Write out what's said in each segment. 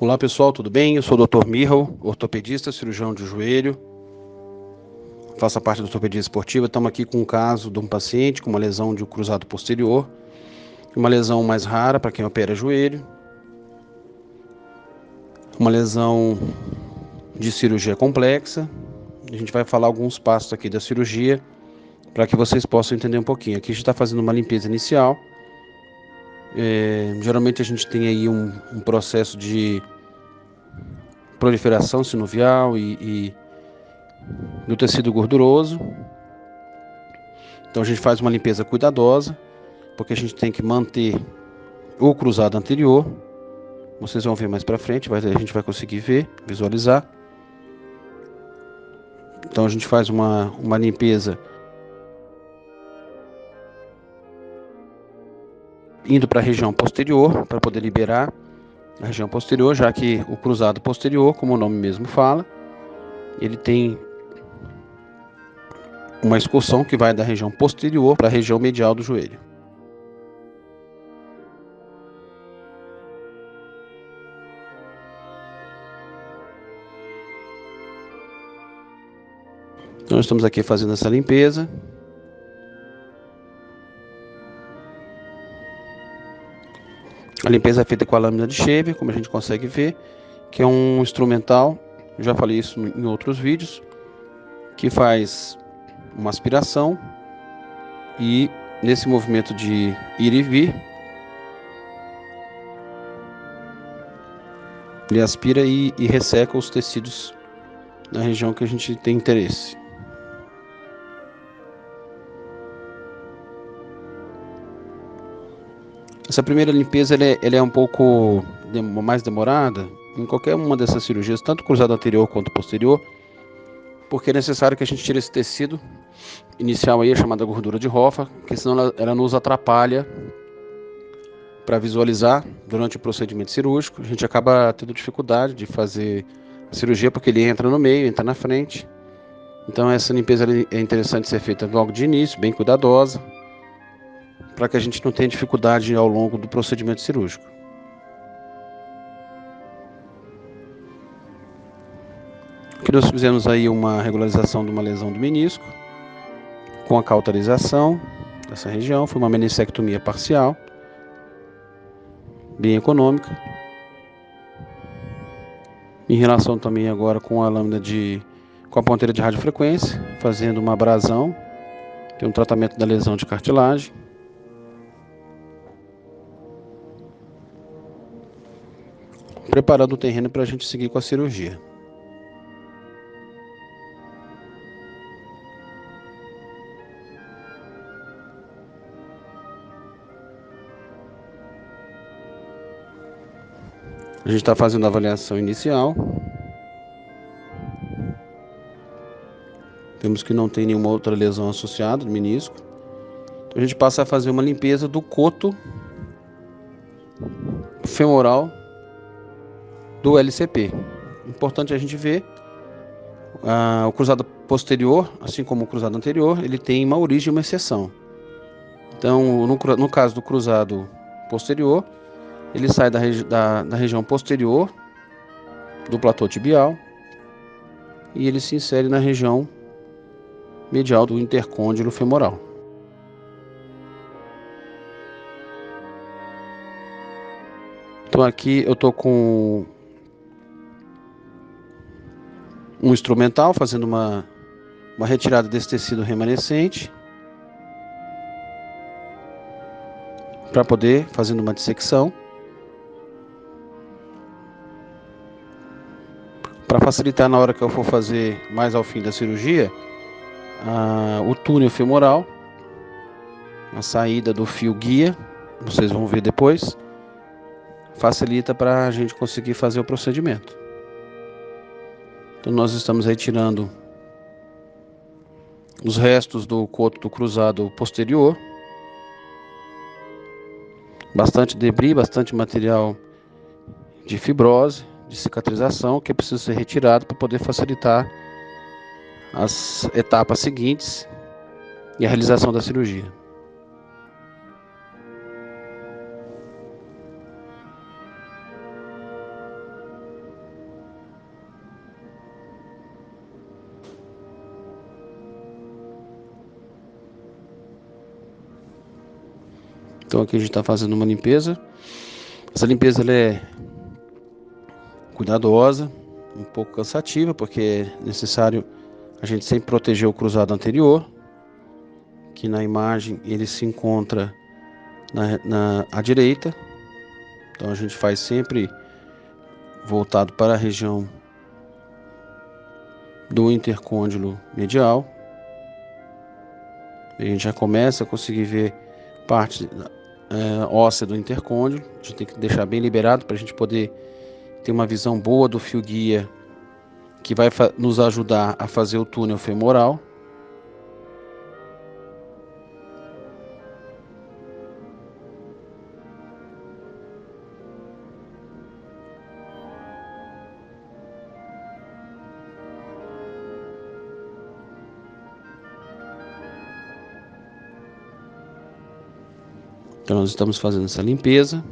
Olá pessoal, tudo bem? Eu sou o Dr. Michel, ortopedista, cirurgião de joelho, faço parte da ortopedia esportiva. Estamos aqui com um caso de um paciente com uma lesão de cruzado posterior, uma lesão mais rara para quem opera joelho, uma lesão de cirurgia complexa. A gente vai falar alguns passos aqui da cirurgia para que vocês possam entender um pouquinho. Aqui a gente está fazendo uma limpeza inicial. Geralmente a gente tem aí um processo de proliferação sinovial e do tecido gorduroso. Então a gente faz uma limpeza cuidadosa, porque a gente tem que manter o cruzado anterior. Vocês vão ver mais para frente, a gente vai conseguir ver, visualizar. Então a gente faz uma limpeza indo para a região posterior, para poder liberar a região posterior, já que o cruzado posterior, como o nome mesmo fala, ele tem uma excursão que vai da região posterior para a região medial do joelho. Então estamos aqui fazendo essa limpeza. A limpeza é feita com a lâmina de Shaver, como a gente consegue ver, que é um instrumental, eu já falei isso em outros vídeos, que faz uma aspiração e nesse movimento de ir e vir, ele aspira e resseca os tecidos na região que a gente tem interesse. Essa primeira limpeza ela é um pouco mais demorada em qualquer uma dessas cirurgias, tanto cruzado anterior quanto posterior, porque é necessário que a gente tire esse tecido inicial aí, chamada gordura de Hoffa, porque senão ela nos atrapalha para visualizar durante o procedimento cirúrgico. A gente acaba tendo dificuldade de fazer a cirurgia porque ele entra no meio, entra na frente. Então essa limpeza é interessante ser feita logo de início, bem cuidadosa, para que a gente não tenha dificuldade ao longo do procedimento cirúrgico. Aqui nós fizemos aí uma regularização de uma lesão do menisco, com a cauterização dessa região. Foi uma meningectomia parcial, bem econômica. Em relação também agora com a lâmina com a ponteira de radiofrequência, fazendo uma abrasão, tem um tratamento da lesão de cartilagem. Preparando o terreno para a gente seguir com a cirurgia. A gente está fazendo a avaliação inicial. Vemos que não tem nenhuma outra lesão associada no menisco. Então a gente passa a fazer uma limpeza do coto femoral do LCP. Importante a gente ver, o cruzado posterior, assim como o cruzado anterior, ele tem uma origem e uma exceção. Então, no caso do cruzado posterior, ele sai da região posterior do platô tibial e ele se insere na região medial do intercôndilo femoral. Então aqui eu estou com um instrumental fazendo uma retirada desse tecido remanescente para poder fazendo uma dissecção para facilitar na hora que eu for fazer mais ao fim da cirurgia o túnel femoral, a saída do fio guia, vocês vão ver depois, facilita para a gente conseguir fazer o procedimento. Então nós estamos aí tirando os restos do coto do cruzado posterior, bastante debris, bastante material de fibrose, de cicatrização, que precisa ser retirado para poder facilitar as etapas seguintes e a realização da cirurgia. Então aqui a gente está fazendo uma limpeza. Essa limpeza ela é cuidadosa, um pouco cansativa, porque é necessário a gente sempre proteger o cruzado anterior, que na imagem ele se encontra à direita. Então a gente faz sempre voltado para a região do intercôndilo medial. A gente já começa a conseguir ver parte óssea do intercôndilo. A gente tem que deixar bem liberado para a gente poder ter uma visão boa do fio guia, que vai nos ajudar a fazer o túnel femoral. Então nós estamos fazendo essa limpeza.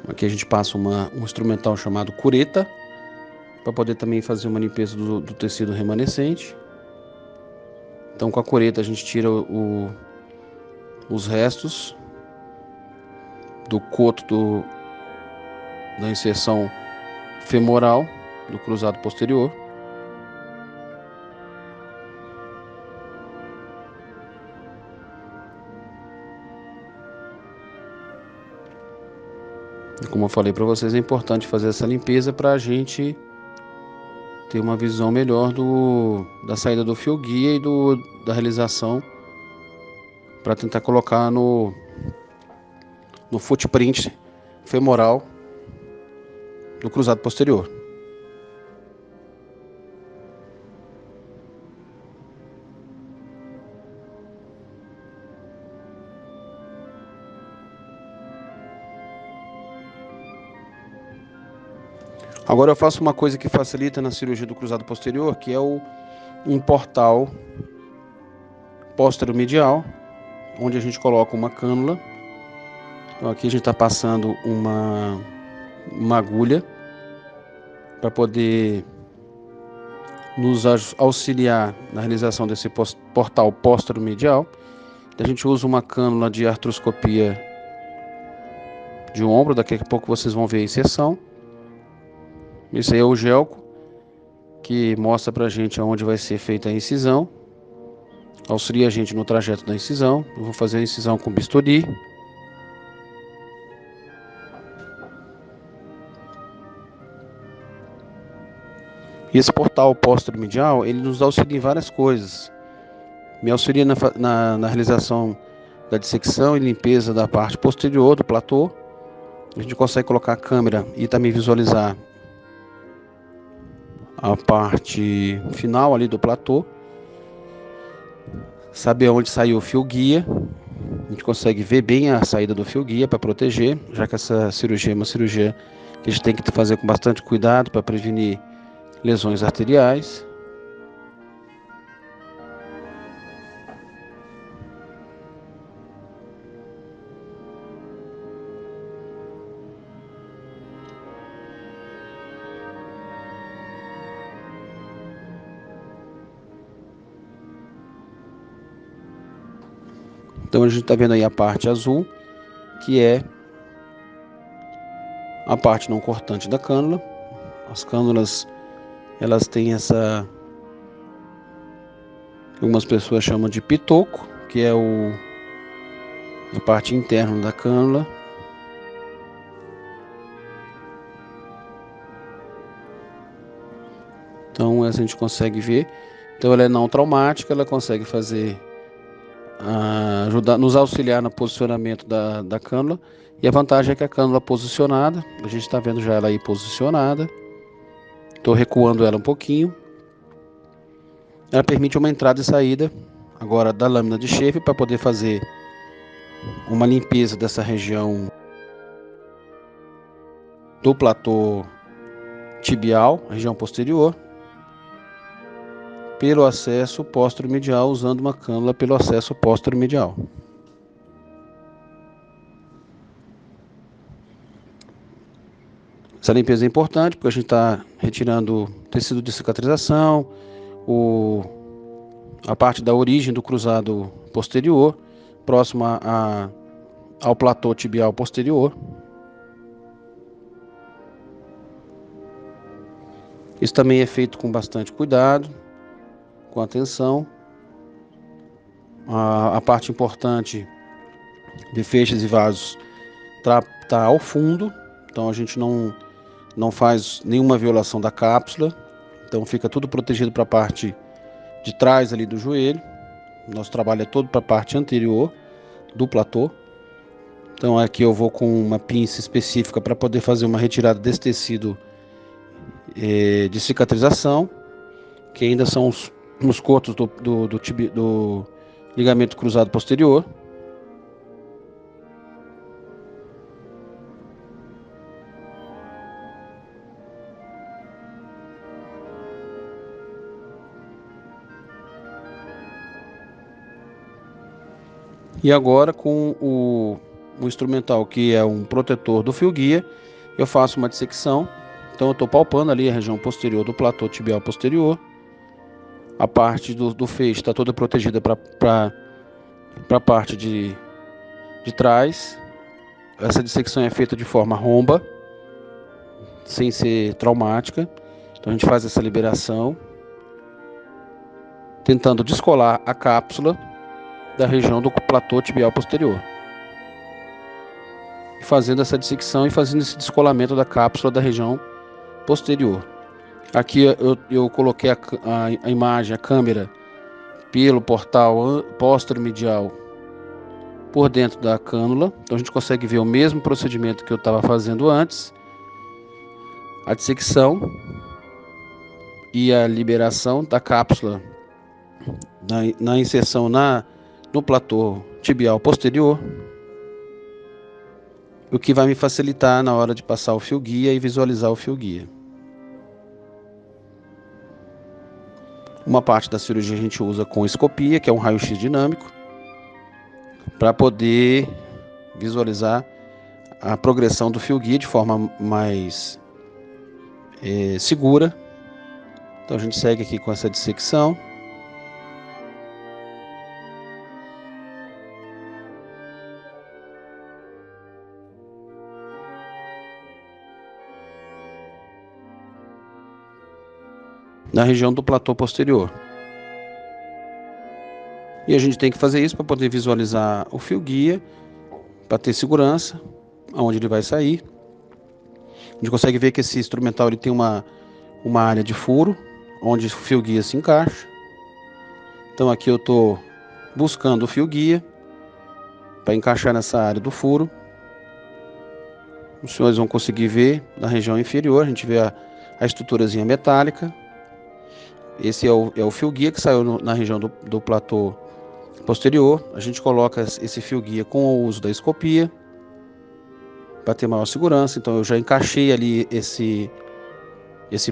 Aqui a gente passa um instrumental chamado cureta, para poder também fazer uma limpeza do tecido remanescente. Então com a cureta a gente tira os restos do coto da inserção femoral do cruzado posterior. E como eu falei para vocês, é importante fazer essa limpeza para a gente ter uma visão melhor da saída do fio guia e da realização, para tentar colocar no footprint femoral do cruzado posterior. Agora eu faço uma coisa que facilita na cirurgia do cruzado posterior, que é um portal póstero-medial, onde a gente coloca uma cânula. Então aqui a gente está passando uma agulha para poder nos auxiliar na realização desse portal póstero-medial. A gente usa uma cânula de artroscopia de ombro, daqui a pouco vocês vão ver a inserção. Esse aí é o gelco, que mostra pra gente aonde vai ser feita a incisão, auxilia a gente no trajeto da incisão. Eu vou fazer a incisão com bisturi. E esse portal póstero-medial, ele nos auxilia em várias coisas. Me auxilia na realização da dissecção e limpeza da parte posterior do platô. A gente consegue colocar a câmera e também visualizar a parte final ali do platô, saber onde saiu o fio guia. A gente consegue ver bem a saída do fio guia para proteger, já que essa cirurgia é uma cirurgia que a gente tem que fazer com bastante cuidado para prevenir lesões arteriais. Então a gente está vendo aí a parte azul, que é a parte não cortante da cânula. As cânulas, elas têm algumas pessoas chamam de pitoco, que é a parte interna da cânula. Então essa a gente consegue ver. Então ela é não traumática, ela consegue ajudar, nos auxiliar no posicionamento da cânula. E a vantagem é que a cânula posicionada, a gente está vendo já ela aí posicionada. Estou recuando ela um pouquinho. Ela permite uma entrada e saída agora da lâmina de Schaefer para poder fazer uma limpeza dessa região do platô tibial, região posterior, pelo acesso póstero-medial, usando uma cânula pelo acesso póstero-medial. Essa limpeza é importante porque a gente está retirando tecido de cicatrização, a parte da origem do cruzado posterior, próxima ao platô tibial posterior. Isso também é feito com bastante cuidado, com atenção. A parte importante de feixes e vasos está ao fundo, então a gente não faz nenhuma violação da cápsula, então fica tudo protegido para a parte de trás ali do joelho. Nosso trabalho é todo para a parte anterior do platô. Então aqui eu vou com uma pinça específica para poder fazer uma retirada desse tecido de cicatrização, que ainda são os cotos do ligamento cruzado posterior. E agora com o instrumental, que é um protetor do fio guia, eu faço uma dissecção. Então eu estou palpando ali a região posterior do platô tibial posterior. A parte do feixe está toda protegida para a parte de trás. Essa dissecção é feita de forma romba, sem ser traumática. Então a gente faz essa liberação, tentando descolar a cápsula da região do platô tibial posterior. Fazendo essa dissecção e fazendo esse descolamento da cápsula da região posterior. Aqui eu coloquei a imagem, a câmera, pelo portal póstero-medial por dentro da cânula. Então a gente consegue ver o mesmo procedimento que eu estava fazendo antes. A dissecção e a liberação da cápsula na inserção no platô tibial posterior, o que vai me facilitar na hora de passar o fio guia e visualizar o fio guia. Uma parte da cirurgia a gente usa com escopia, que é um raio-x dinâmico, para poder visualizar a progressão do fio guia de forma mais segura. Então a gente segue aqui com essa dissecção. Na região do platô posterior. E a gente tem que fazer isso para poder visualizar o fio guia, para ter segurança aonde ele vai sair. A gente consegue ver que esse instrumental ele tem uma área de furo, onde o fio guia se encaixa. Então aqui eu estou buscando o fio guia para encaixar nessa área do furo. Os senhores vão conseguir ver na região inferior, a gente vê a estruturazinha metálica. Esse é o fio guia que saiu na região do platô posterior. A gente coloca esse fio guia com o uso da escopia para ter maior segurança. Então eu já encaixei ali esse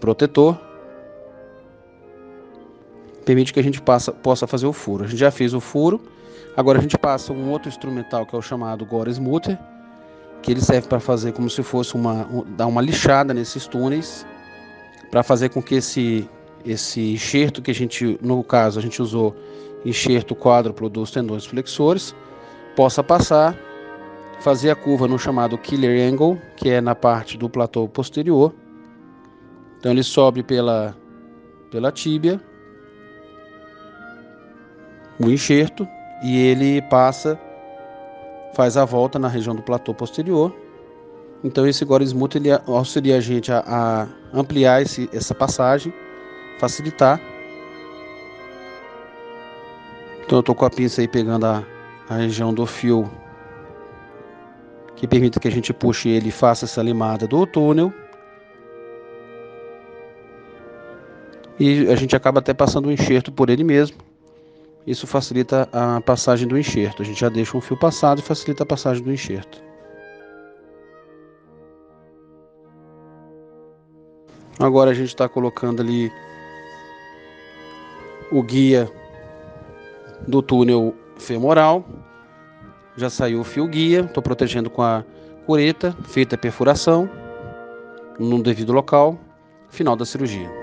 protetor. Permite que a gente possa fazer o furo. A gente já fez o furo. Agora a gente passa um outro instrumental que é o chamado Gore Smoother, que ele serve para fazer como se fosse dar uma lixada nesses túneis, para fazer com que esse enxerto que no caso a gente usou enxerto quádruplo dos tendões flexores, possa passar, fazer a curva no chamado killer angle, que é na parte do platô posterior. Então ele sobe pela tíbia, o enxerto, e ele faz a volta na região do platô posterior. Então esse Gore Smoother ele auxilia a gente a ampliar essa passagem, facilitar. Então eu estou com a pinça aí pegando a região do fio, que permite que a gente puxe ele e faça essa limada do túnel. E a gente acaba até passando o enxerto por ele mesmo. Isso facilita a passagem do enxerto. A gente já deixa um fio passado e facilita a passagem do enxerto. Agora a gente está colocando ali o guia do túnel femoral. Já saiu o fio guia. Estou protegendo com a cureta, feita a perfuração. no devido local, final da cirurgia.